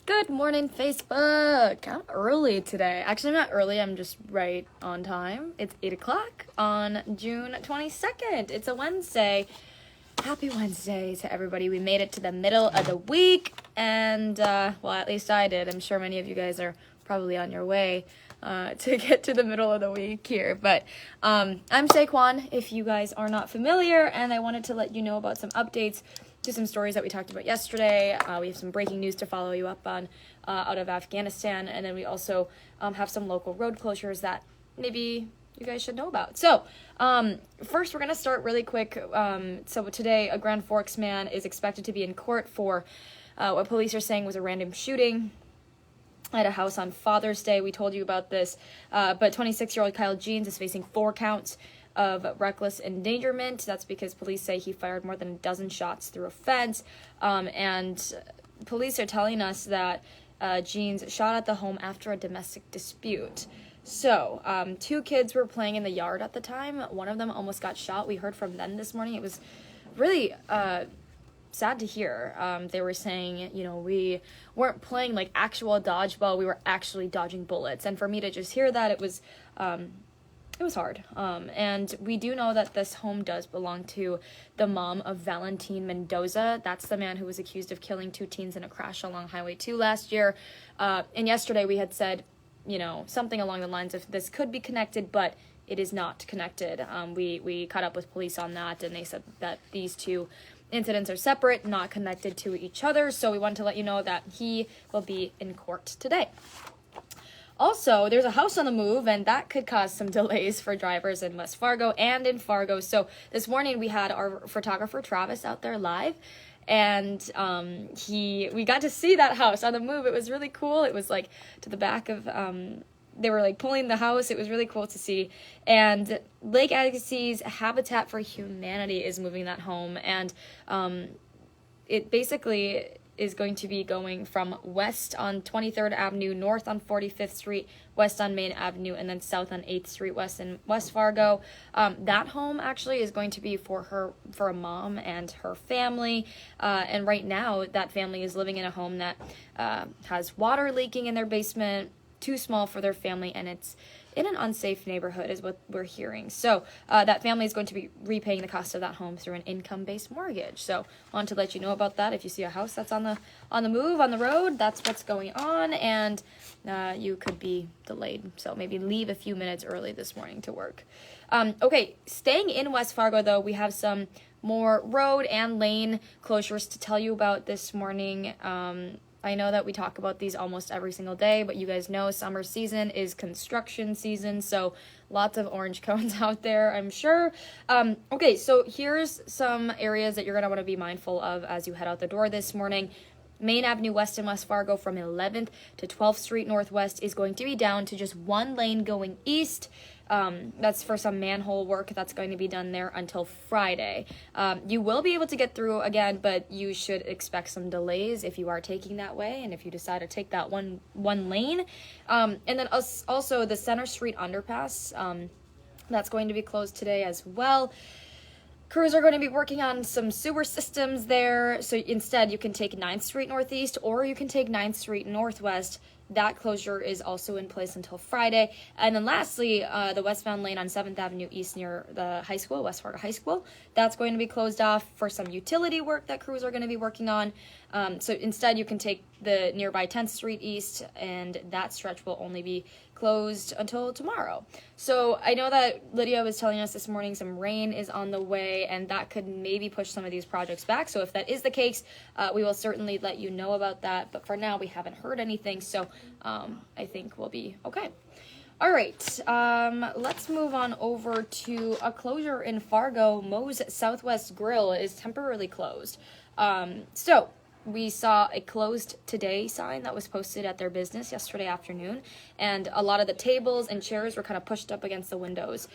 Good morning, Facebook. I'm early today. Actually, I'm not early. I'm just right on time. It's 8 o'clock on June 22nd. It's a Wednesday. Happy Wednesday to everybody. We made it to the middle of the week. And, well, at least I did. I'm sure many of you guys are probably on your way to get to the middle of the week here. But I'm Se Kwon, if you guys are not familiar. And I wanted to let you know about some updates to some stories that we talked about yesterday. We have some breaking news to follow you up on out of Afghanistan, and then we also have some local road closures that maybe you guys should know about. So first, we're going to start really quick. So today, a Grand Forks man is expected to be in court for what police are saying was a random shooting at a house on Father's Day. We told you about this, but 26-year-old Kyle Jeans is facing 4 counts of reckless endangerment. That's because police say he fired more than a dozen shots through a fence. And police are telling us that Jeans shot at the home after a domestic dispute. So 2 kids were playing in the yard at the time. One of them almost got shot. We heard from them this morning. It was really sad to hear. They were saying, you know, we weren't playing like actual dodgeball. We were actually dodging bullets. And for me to just hear that, it was hard. And we do know that this home does belong to the mom of Valentin Mendoza. That's the man who was accused of killing 2 teens in a crash along Highway 2 last year. And yesterday we had said, you know, something along the lines of this could be connected, but it is not connected. We caught up with police on that, and they said that these 2 incidents are separate, not connected to each other. So we wanted to let you know that he will be in court today. Also, there's a house on the move, and that could cause some delays for drivers in West Fargo and in Fargo. So this morning we had our photographer Travis out there live, and we got to see that house on the move. It was really cool. It was like to the back of they were like pulling the house. It was really cool to see. And Lake Agassiz's Habitat for Humanity is moving that home, and it basically is going to be going from west on 23rd Avenue, north on 45th Street, west on Main Avenue, and then south on 8th Street west in West Fargo. That home actually is going to be for a mom and her family. And right now, that family is living in a home that has water leaking in their basement, too small for their family, and it's in an unsafe neighborhood is what we're hearing. So that family is going to be repaying the cost of that home through an income-based mortgage. So I wanted to let you know about that. If you see a house that's on the move, on the road, that's what's going on, and you could be delayed. So maybe leave a few minutes early this morning to work. Okay, staying in West Fargo, though, we have some more road and lane closures to tell you about this morning. I know that we talk about these almost every single day, but you guys know summer season is construction season, so lots of orange cones out there, I'm sure. Okay, so here's some areas that you're going to want to be mindful of as you head out the door this morning. Main Avenue West in West Fargo from 11th to 12th Street Northwest is going to be down to just 1 lane going east. That's for some manhole work that's going to be done there until Friday. You will be able to get through again, but you should expect some delays if you are taking that way and if you decide to take that one lane. And then also the Center Street underpass, that's going to be closed today as well. Crews are going to be working on some sewer systems there, so instead you can take 9th Street Northeast or you can take 9th Street Northwest. That closure is also in place until Friday. And then lastly, the westbound lane on 7th Avenue East near the high school, West Fargo High School, that's going to be closed off for some utility work that crews are going to be working on. So instead you can take the nearby 10th Street East, and that stretch will only be closed until tomorrow. So I know that Lydia was telling us this morning some rain is on the way, and that could maybe push some of these projects back. So if that is the case, we will certainly let you know about that. But for now, we haven't heard anything, so I think we'll be okay. All right, let's move on over to a closure in Fargo. Moe's Southwest Grill is temporarily closed. So we saw a closed today sign that was posted at their business yesterday afternoon, and a lot of the tables and chairs were kind of pushed up against the windows.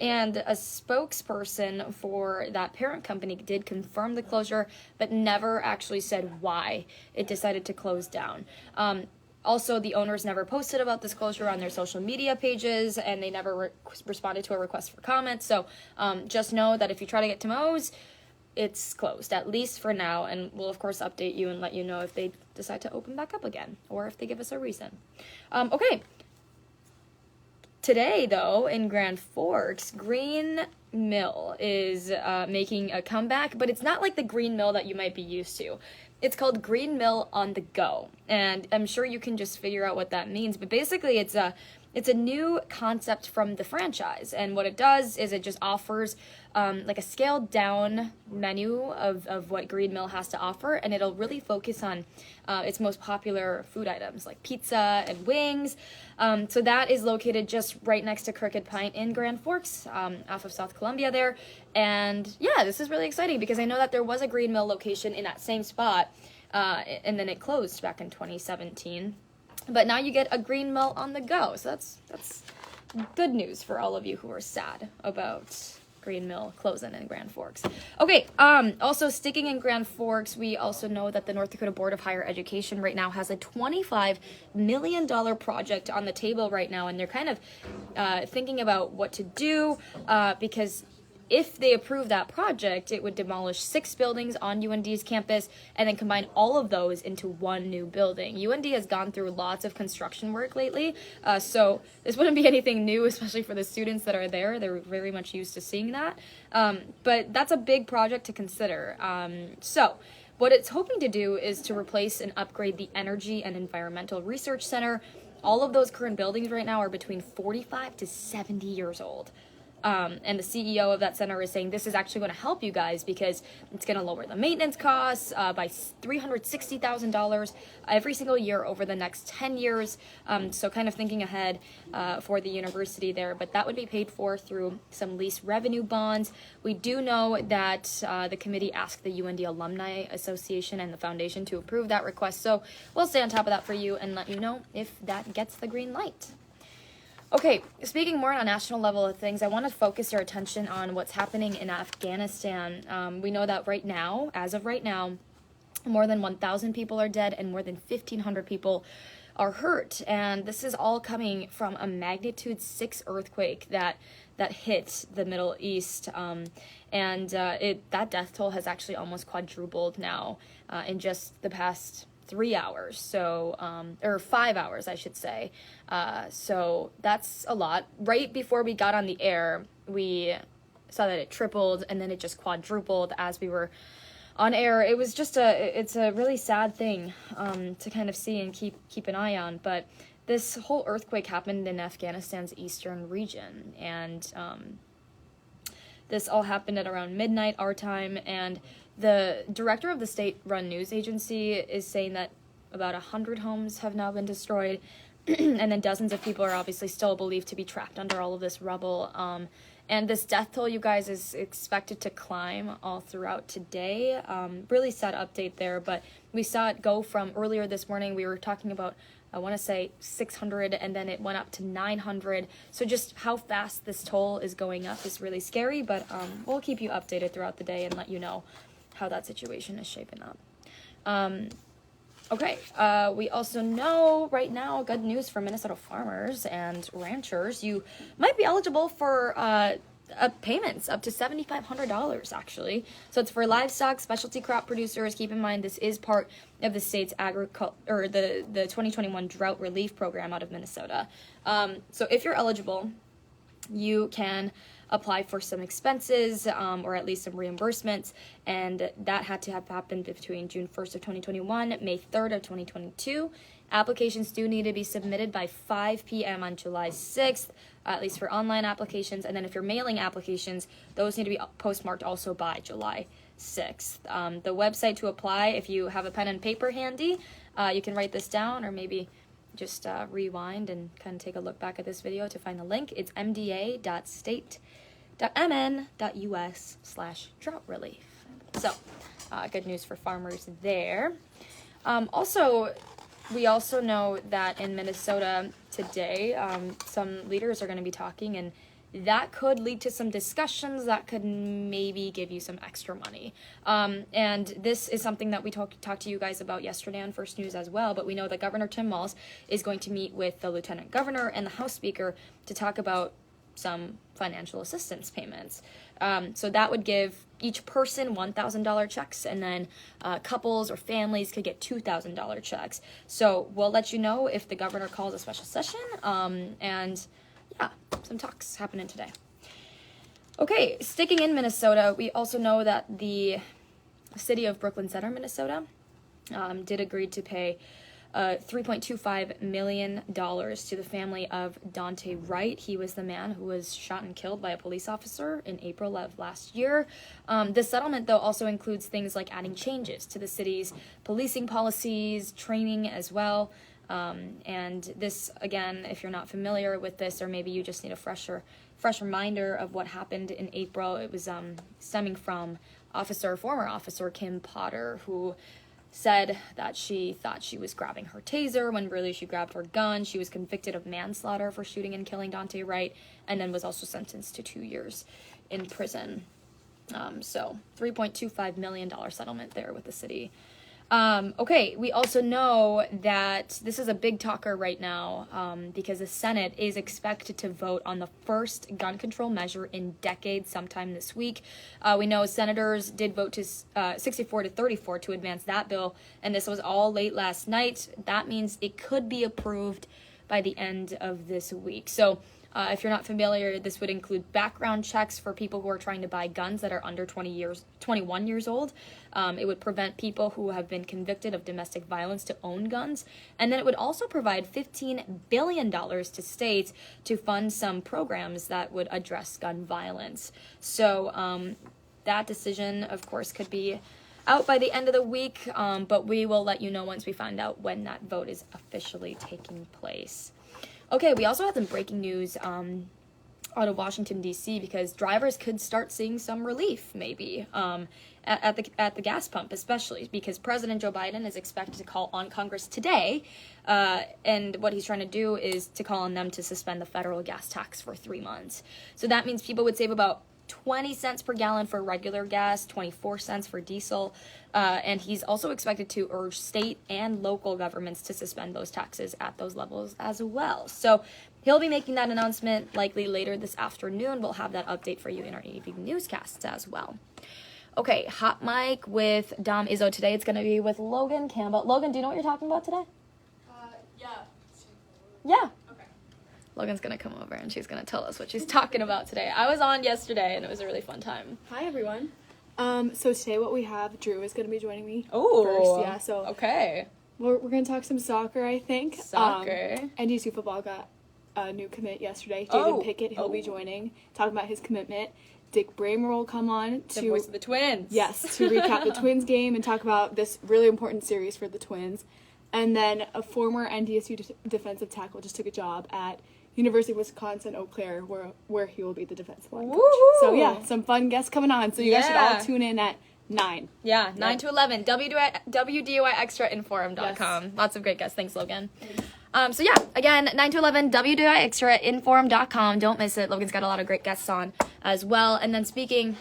And a spokesperson for that parent company did confirm the closure, but never actually said why it decided to close down. Also, the owners never posted about this closure on their social media pages, and they never responded to a request for comment. So just know that if you try to get to Moe's, it's closed, at least for now, and we'll of course update you and let you know if they decide to open back up again, or if they give us a reason. Okay. Today, though, in Grand Forks, Green Mill is making a comeback, but it's not like the Green Mill that you might be used to. It's called Green Mill on the Go, and I'm sure you can just figure out what that means, but basically it's a new concept from the franchise, and what it does is it just offers like a scaled down menu of what Green Mill has to offer, and it'll really focus on its most popular food items like pizza and wings. So that is located just right next to Crooked Pint in Grand Forks, off of South Columbia there. And yeah, this is really exciting because I know that there was a Green Mill location in that same spot, and then it closed back in 2017. But now you get a Green Mill on the go, so that's good news for all of you who are sad about Green Mill closing in Grand Forks. Okay, also sticking in Grand Forks, we also know that the North Dakota Board of Higher Education right now has a $25 million project on the table right now, and they're kind of thinking about what to do because if they approve that project, it would demolish 6 buildings on UND's campus and then combine all of those into one new building. UND has gone through lots of construction work lately, so this wouldn't be anything new, especially for the students that are there. They're very much used to seeing that. But that's a big project to consider. So what it's hoping to do is to replace and upgrade the Energy and Environmental Research Center. All of those current buildings right now are between 45 to 70 years old. And the CEO of that center is saying this is actually going to help you guys because it's going to lower the maintenance costs by $360,000 every single year over the next 10 years. So kind of thinking ahead for the university there, but that would be paid for through some lease revenue bonds. We do know that the committee asked the UND Alumni Association and the foundation to approve that request. So we'll stay on top of that for you and let you know if that gets the green light. Okay, speaking more on a national level of things, I want to focus our attention on what's happening in Afghanistan. We know that right now, as of right now, more than 1,000 people are dead and more than 1,500 people are hurt. And this is all coming from a magnitude 6 earthquake that hit the Middle East. That death toll has actually almost quadrupled now in just the past 3 hours, or 5 hours, I should say. So that's a lot. Right before we got on the air, we saw that it tripled, and then it just quadrupled as we were on air. It was just it's a really sad thing to kind of see and keep an eye on. But this whole earthquake happened in Afghanistan's eastern region, and this all happened at around midnight our time, and the director of the state-run news agency is saying that about 100 homes have now been destroyed, and then dozens of people are obviously still believed to be trapped under all of this rubble. And this death toll, you guys, is expected to climb all throughout today. Really sad update there, but we saw it go from earlier this morning. We were talking about, I want to say 600, and then it went up to 900. So just how fast this toll is going up is really scary, but we'll keep you updated throughout the day and let you know how that situation is shaping up. Okay, we also know right now, good news for Minnesota farmers and ranchers. You might be eligible for payments up to $7,500 actually. So it's for livestock, specialty crop producers. Keep in mind this is part of the state's the 2021 drought relief program out of Minnesota. So if you're eligible, you can apply for some expenses or at least some reimbursements, and that had to have happened between June 1st of 2021, May 3rd of 2022. Applications do need to be submitted by 5 p.m. on July 6th, at least for online applications, and then if you're mailing applications, those need to be postmarked also by July 6th. The website to apply, if you have a pen and paper handy, you can write this down or maybe just rewind and kind of take a look back at this video to find the link. It's mda.state.mn.us/drought relief. So, good news for farmers there. We also know that in Minnesota today, some leaders are going to be talking, and that could lead to some discussions that could maybe give you some extra money. And this is something that we talked to you guys about yesterday on First News as well, but we know that Governor Tim Walz is going to meet with the Lieutenant Governor and the House Speaker to talk about some financial assistance payments. So that would give each person $1,000 checks, and then couples or families could get $2,000 checks. So we'll let you know if the governor calls a special session, and yeah, some talks happening today. Okay, sticking in Minnesota, we also know that the city of Brooklyn Center, Minnesota, did agree to pay $3.25 million to the family of Daunte Wright. He was the man who was shot and killed by a police officer in April of last year. This settlement, though, also includes things like adding changes to the city's policing policies, training as well. And this, again, if you're not familiar with this, or maybe you just need a fresh reminder of what happened in April, it was stemming from former officer Kim Potter, who said that she thought she was grabbing her taser when really she grabbed her gun. She was convicted of manslaughter for shooting and killing Daunte Wright, and then was also sentenced to 2 years in prison. So $3.25 million settlement there with the city. Okay, we also know that this is a big talker right now, because the Senate is expected to vote on the first gun control measure in decades sometime this week. We know senators did vote to 64-34 to advance that bill, and this was all late last night. That means it could be approved by the end of this week. So if you're not familiar, this would include background checks for people who are trying to buy guns that are under 21 years old. It would prevent people who have been convicted of domestic violence to own guns. And then it would also provide $15 billion to states to fund some programs that would address gun violence. So that decision, of course, could be out by the end of the week, but we will let you know once we find out when that vote is officially taking place. Okay, we also had some breaking news out of Washington, D.C., because drivers could start seeing some relief, maybe, at the gas pump, especially because President Joe Biden is expected to call on Congress today, and what he's trying to do is to call on them to suspend the federal gas tax for 3 months. So that means people would save about 20 cents per gallon for regular gas, 24 cents for diesel, and he's also expected to urge state and local governments to suspend those taxes at those levels as well. So he'll be making that announcement likely later this afternoon. We'll have that update for you in our evening newscasts as well. Okay, hot mic with Dom Izzo today. It's going to be with Logan Campbell. Logan, do you know what you're talking about today? Yeah. Yeah. Logan's going to come over and she's going to tell us what she's talking about today. I was on yesterday and it was a really fun time. Hi, everyone. So today what we have, Drew is going to be joining me Oh, first. Yeah, so okay. we're going to talk some soccer, I think. Soccer. NDSU football got a new commit yesterday. Jaden Pickett, he'll be joining, talking about his commitment. Dick Bremer will come on The voice of the Twins. Yes, to recap the Twins game and talk about this really important series for the Twins. And then a former NDSU defensive tackle just took a job at University of Wisconsin Eau Claire, where he will be the defensive line coach. Woo-hoo! So yeah, some fun guests coming on. So you guys should all tune in at 9. Yeah, 9 to 11. WDAY Extra InForum.com. Yes. Lots of great guests. Thanks, Logan. So yeah, again, 9 to 11, WDAY Extra InForum.com. Don't miss it. Logan's got a lot of great guests on as well. And then speaking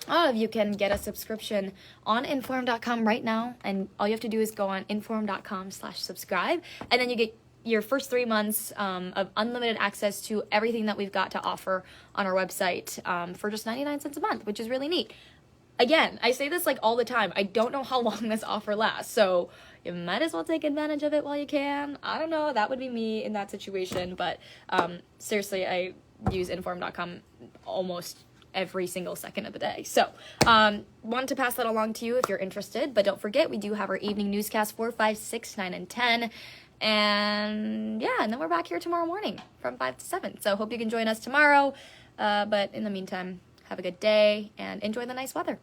of, you can get a subscription on InForum.com right now. And all you have to do is go on InForum.com/subscribe. And then you get your first 3 months of unlimited access to everything that we've got to offer on our website for just 99 cents a month, which is really neat. Again, I say this like all the time. I don't know how long this offer lasts, so you might as well take advantage of it while you can. I don't know. That would be me in that situation, but seriously, I use Inform.com almost every single second of the day. So, want to pass that along to you if you're interested, but don't forget, we do have our evening newscast 4, 5, 6, 9, and 10. And yeah, and then we're back here tomorrow morning from 5 to 7. So hope you can join us tomorrow. But in the meantime, have a good day and enjoy the nice weather.